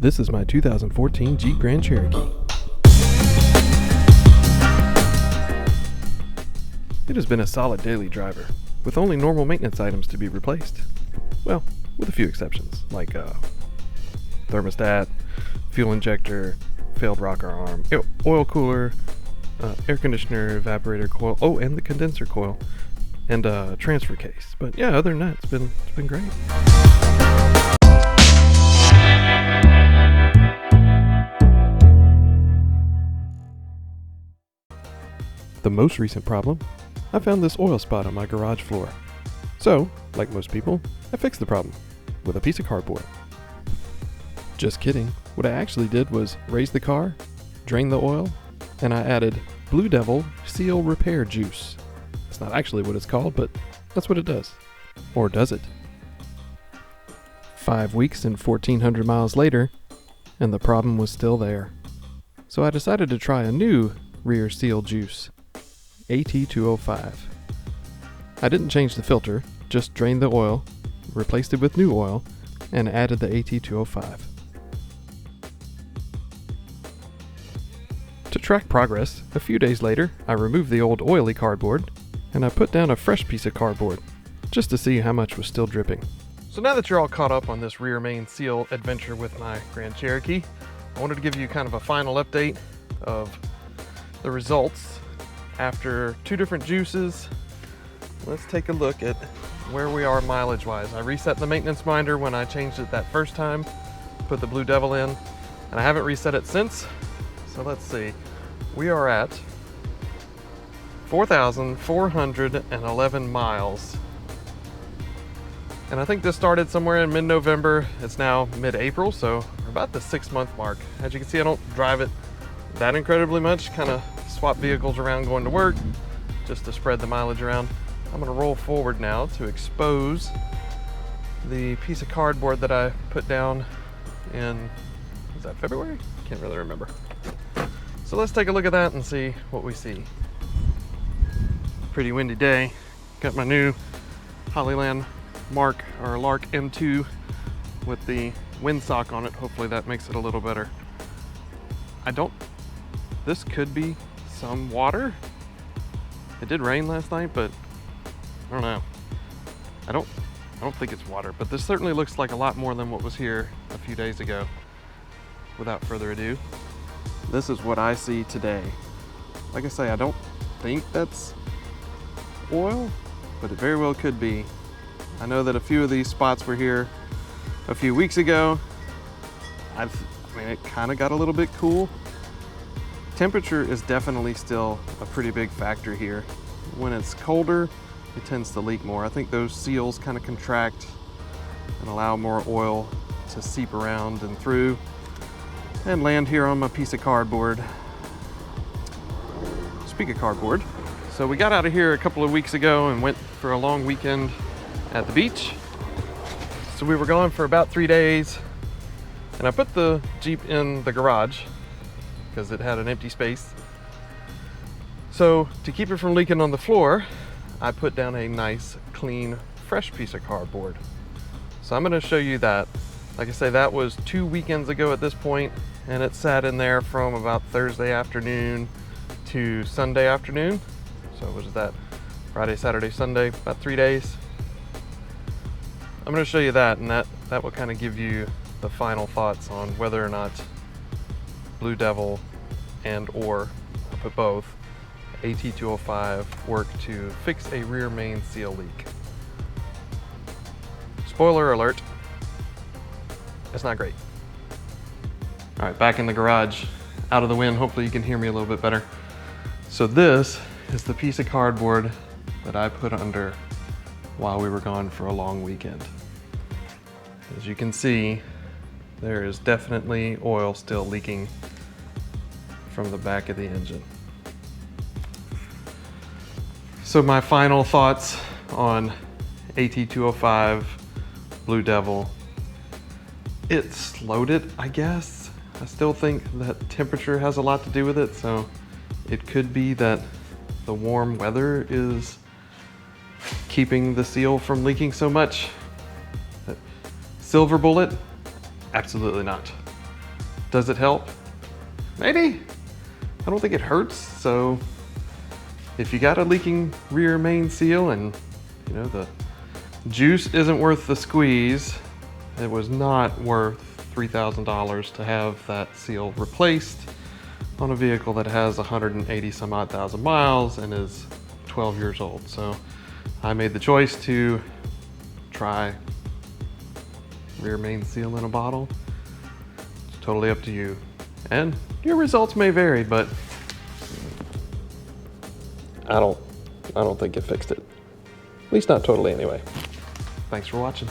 This is my 2014 Jeep Grand Cherokee. It has been a solid daily driver, with only normal maintenance items to be replaced. Well, with a few exceptions, like thermostat, fuel injector, failed rocker arm, oil cooler, air conditioner, evaporator coil, and the condenser coil, and transfer case. But yeah, other than that, it's been great. The most recent problem, I found this oil spot on my garage floor. So, like most people, I fixed the problem with a piece of cardboard. Just kidding. What I actually did was raise the car, drain the oil, and I added Blue Devil Seal Repair Juice. It's not actually what it's called, but that's what it does. Or does it? 5 weeks and 1,400 miles later, and the problem was still there. So I decided to try a new rear seal juice. AT205. I didn't change the filter, just drained the oil, replaced it with new oil, and added the AT205. To track progress, a few days later, I removed the old oily cardboard, and I put down a fresh piece of cardboard, just to see how much was still dripping. So now that you're all caught up on this rear main seal adventure with my Grand Cherokee, I wanted to give you kind of a final update of the results after 2 different juices. Let's take a look at where we are mileage wise. I reset the maintenance minder when I changed it that first time, put the Blue Devil in, and I haven't reset it since. So let's see, we are at 4,411 miles. And I think this started somewhere in mid-November. It's now mid-April, so we're about the 6-month mark. As you can see, I don't drive it that incredibly much, kind of swap vehicles around going to work just to spread the mileage around. I'm going to roll forward now to expose the piece of cardboard that I put down in, was that February? Can't really remember. So let's take a look at that and see what we see. Pretty windy day. Got my new Hollyland Lark M2 with the windsock on it. Hopefully that makes it a little better. This could be some water. It did rain last night, but I don't know. I don't think it's water, but this certainly looks like a lot more than what was here a few days ago. Without further ado, this is what I see today. Like I say, I don't think that's oil, but it very well could be. I know that a few of these spots were here a few weeks ago. It kind of got a little bit cool. Temperature is definitely still a pretty big factor here. When it's colder, it tends to leak more. I think those seals kind of contract and allow more oil to seep around and through and land here on my piece of cardboard. Speak of cardboard, so we got out of here a couple of weeks ago and went for a long weekend at the beach. So we were gone for about 3 days, and I put the Jeep in the garage because it had an empty space. So to keep it from leaking on the floor, I put down a nice, clean, fresh piece of cardboard. So I'm gonna show you that. Like I say, that was 2 weekends ago at this point, and it sat in there from about Thursday afternoon to Sunday afternoon. So what is that? Friday, Saturday, Sunday, about 3 days. I'm gonna show you that, and that will kind of give you the final thoughts on whether or not Blue Devil or I put both, AT205 work to fix a rear main seal leak. Spoiler alert, it's not great. All right, back in the garage, out of the wind. Hopefully you can hear me a little bit better. So this is the piece of cardboard that I put under while we were gone for a long weekend. As you can see, there is definitely oil still leaking from the back of the engine. So my final thoughts on AT205 Blue Devil. It slowed it, I guess. I still think that temperature has a lot to do with it, so it could be that the warm weather is keeping the seal from leaking so much. Silver bullet? Absolutely not. Does it help? Maybe. I don't think it hurts, so if you got a leaking rear main seal and you know the juice isn't worth the squeeze, it was not worth $3,000 to have that seal replaced on a vehicle that has 180 some odd thousand miles and is 12 years old. So I made the choice to try rear main seal in a bottle. It's totally up to you. And your results may vary, but I don't think it fixed it. At least not totally anyway. Thanks for watching.